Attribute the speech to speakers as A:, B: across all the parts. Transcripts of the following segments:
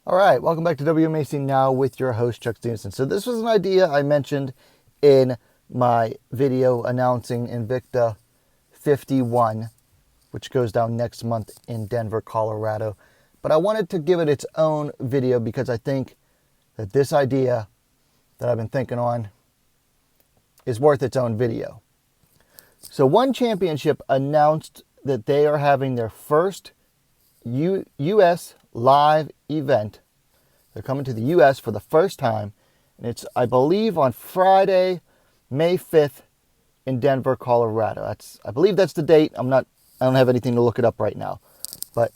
A: All right, welcome back to Wmma Now with your host, Chuck Stevenson. So this was an idea I mentioned in my video announcing Invicta 51, which goes down next month in Denver, Colorado. But I wanted to give it its own video because I think that this idea that I've been thinking on is worth its own video. So One Championship announced that they are having their first U.S. live event. They're coming to the U.S. for the first time, and it's, I believe, on Friday, May 5th in Denver, Colorado. I believe that's the date. I don't have anything to look it up right now. But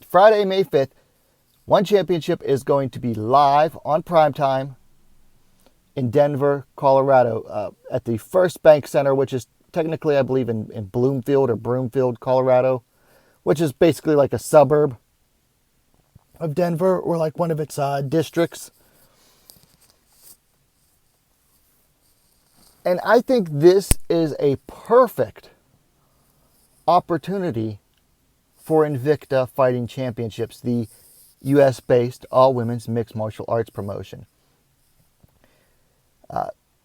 A: Friday, May 5th, One Championship is going to be live on primetime in Denver, Colorado, at the First Bank Center, which is technically, I believe, in Bloomfield or Broomfield, Colorado, which is basically like a suburb of Denver, or like one of its districts. And I think this is a perfect opportunity for Invicta Fighting Championships, the U.S.-based all-women's mixed martial arts promotion.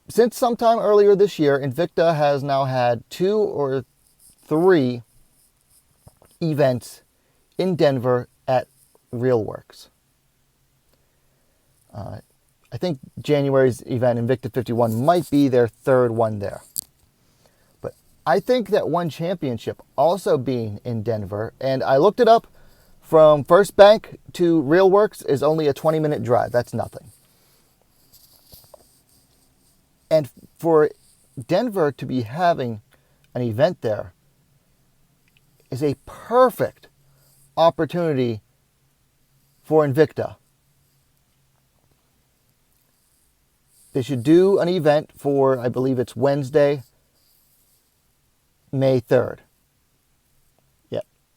A: Since sometime earlier this year, Invicta has now had 2 or 3 events in Denver at RealWorks. I think January's event, Invicta 51, might be their 3rd one there. But I think that One Championship also being in Denver, and I looked it up, from First Bank to RealWorks is only a 20-minute drive. That's nothing. And for Denver to be having an event there is a perfect opportunity for Invicta. They should do an event for, I believe it's Wednesday, May 3rd.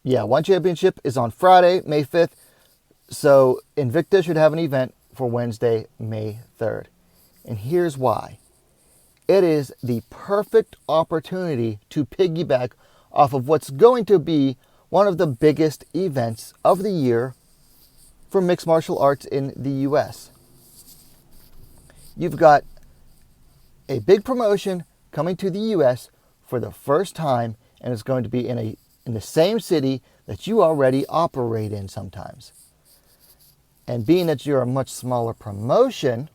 A: Yeah, One Championship is on Friday, May 5th. So Invicta should have an event for Wednesday, May 3rd. And here's why. It is the perfect opportunity to piggyback off of what's going to be one of the biggest events of the year for mixed martial arts in the U.S. You've got a big promotion coming to the U.S. for the first time, and it's going to be in the same city that you already operate in sometimes. And being that you're a much smaller promotion,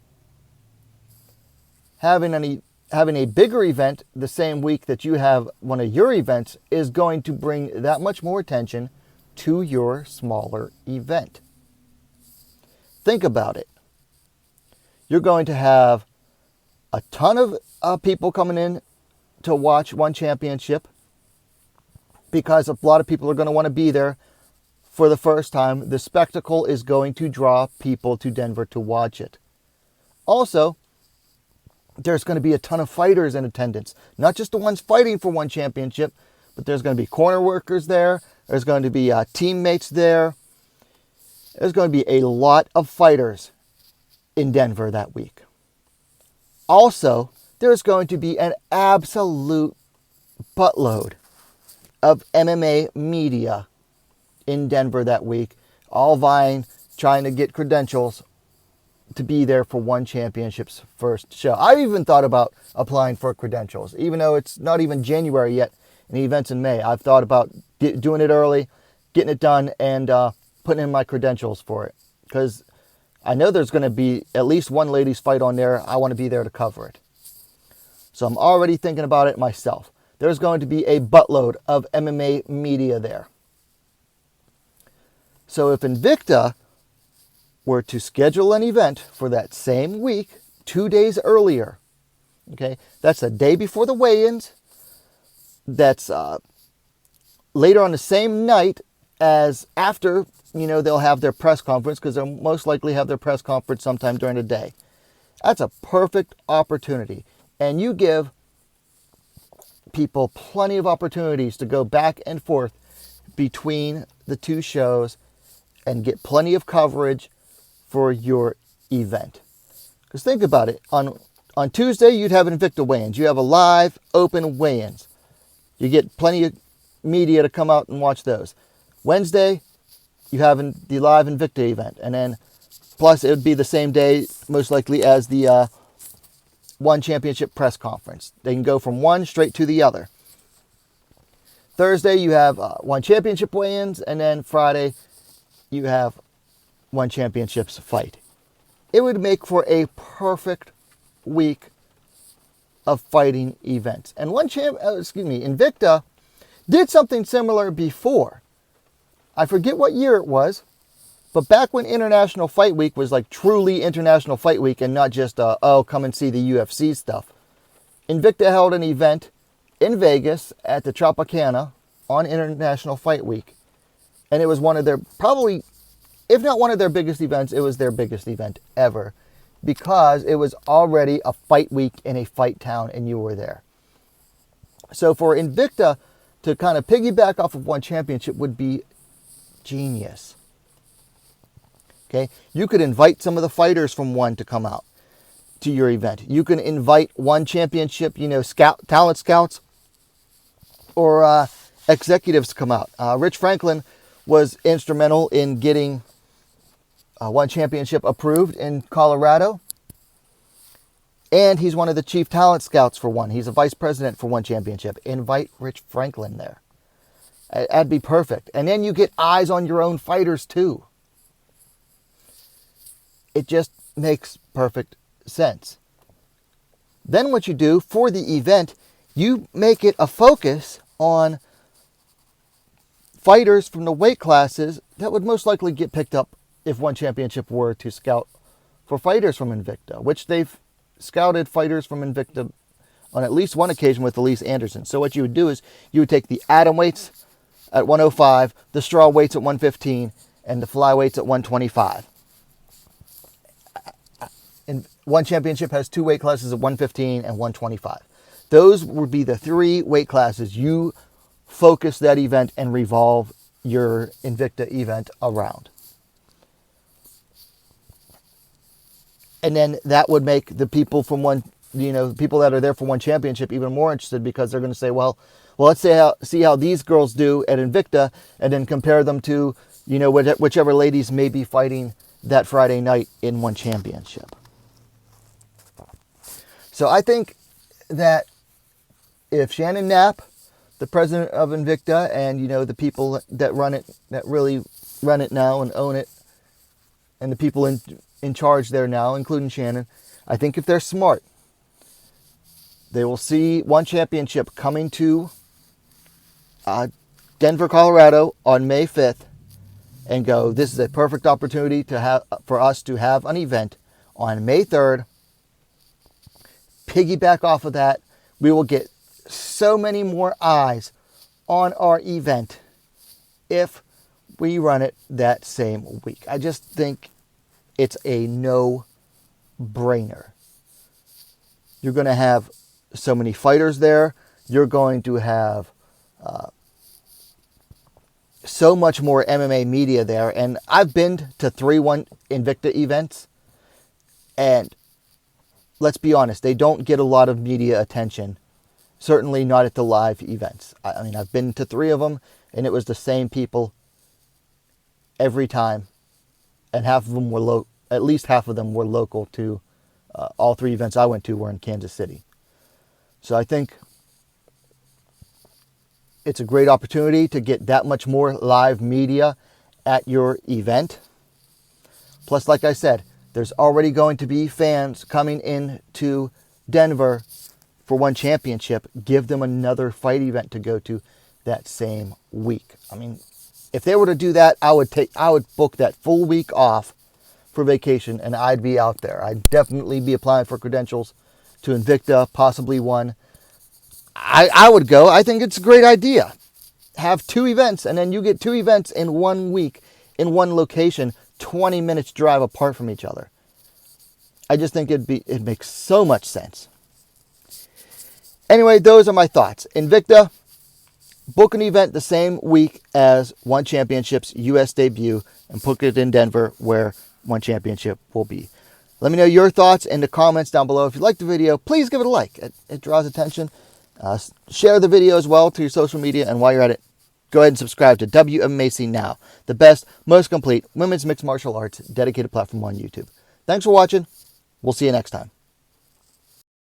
A: having a bigger event the same week that you have one of your events is going to bring that much more attention to your smaller event. Think about it. You're going to have a ton of people coming in to watch One Championship because a lot of people are going to want to be there for the first time. The spectacle is going to draw people to Denver to watch it. Also, there's going to be a ton of fighters in attendance. Not just the ones fighting for One Championship, but there's going to be corner workers there. There's going to be teammates there. There's going to be a lot of fighters in Denver that week. Also, there's going to be an absolute buttload of MMA media in Denver that week, all vying, trying to get credentials to be there for One Championship's first show. I even thought about applying for credentials, even though it's not even January yet and the event's in May. I've thought about doing it early, getting it done, and putting in my credentials for it. Because I know there's going to be at least one ladies' fight on there. I want to be there to cover it. So I'm already thinking about it myself. There's going to be a buttload of MMA media there. So if Invicta were to schedule an event for that same week, 2 days earlier, okay, that's a day before the weigh-ins, that's later on the same night as after, they'll have their press conference, because they'll most likely have their press conference sometime during the day. That's a perfect opportunity. And you give people plenty of opportunities to go back and forth between the two shows and get plenty of coverage for your event. Because think about it. On Tuesday, you'd have an Invicta weigh-ins. You have a live, open weigh-ins. You get plenty of media to come out and watch those. Wednesday, you have the live Invicta event. And then plus it would be the same day, most likely, as the One Championship press conference. They can go from one straight to the other. Thursday, you have One Championship weigh-ins, and then Friday, you have One Championships fight. It would make for a perfect week of fighting events. And Invicta did something similar before. I forget what year it was, but back when International Fight Week was like truly International Fight Week and not just, come and see the UFC stuff, Invicta held an event in Vegas at the Tropicana on International Fight Week. And it was one of their, probably, if not one of their biggest events, it was their biggest event ever, because it was already a fight week in a fight town and you were there. So for Invicta to kind of piggyback off of One Championship would be genius. Okay, you could invite some of the fighters from One to come out to your event. You can invite One Championship, talent scouts or executives to come out. Rich Franklin was instrumental in getting One Championship approved in Colorado. And he's one of the chief talent scouts for One. He's a vice president for One Championship. Invite Rich Franklin there. That'd be perfect. And then you get eyes on your own fighters too. It just makes perfect sense. Then what you do for the event, you make it a focus on fighters from the weight classes that would most likely get picked up if One Championship were to scout for fighters from Invicta, which they've scouted fighters from Invicta on at least one occasion with Elise Anderson. So what you would do is you would take the atom weights at 105, the straw weights at 115, and the flyweights at 125. And One Championship has two weight classes at 115 and 125. Those would be the three weight classes you focus that event and revolve your Invicta event around. And then that would make the people from the people that are there for One Championship even more interested, because they're going to say, well, let's see how these girls do at Invicta, and then compare them to, whichever ladies may be fighting that Friday night in One Championship. So I think that if Shannon Knapp, the president of Invicta, and the people that run it, that really run it now and own it, and the people in charge there now, including Shannon, I think if they're smart, they will see One Championship coming to Denver, Colorado on May 5th and go, this is a perfect opportunity for us to have an event on May 3rd. Piggyback off of that, we will get so many more eyes on our event if we run it that same week. I just think it's a no-brainer. You're going to have so many fighters there. You're going to have so much more MMA media there. And I've been to 3-1 Invicta events, and let's be honest, they don't get a lot of media attention. Certainly not at the live events. I mean, I've been to 3 of them, and it was the same people every time. And at least half of them were local to all 3 events I went to were in Kansas City. So I think it's a great opportunity to get that much more live media at your event. Plus, like I said, there's already going to be fans coming in to Denver for One Championship. Give them another fight event to go to that same week. I mean, if they were to do that, I would book that full week off for vacation, and I'd be out there. I'd definitely be applying for credentials to Invicta, possibly One. I would go. I think it's a great idea. Have 2 events, and then you get 2 events in 1 week in one location, 20 minutes drive apart from each other. I just think it makes so much sense. Anyway, those are my thoughts. Invicta, book an event the same week as One Championship's U.S. debut and book it in Denver where One Championship will be. Let me know your thoughts in the comments down below. If you liked the video, please give it a like. It draws attention. Share the video as well to your social media. And while you're at it, go ahead and subscribe to Wmma now, the best, most complete women's mixed martial arts dedicated platform on YouTube. Thanks for watching. We'll see you next time.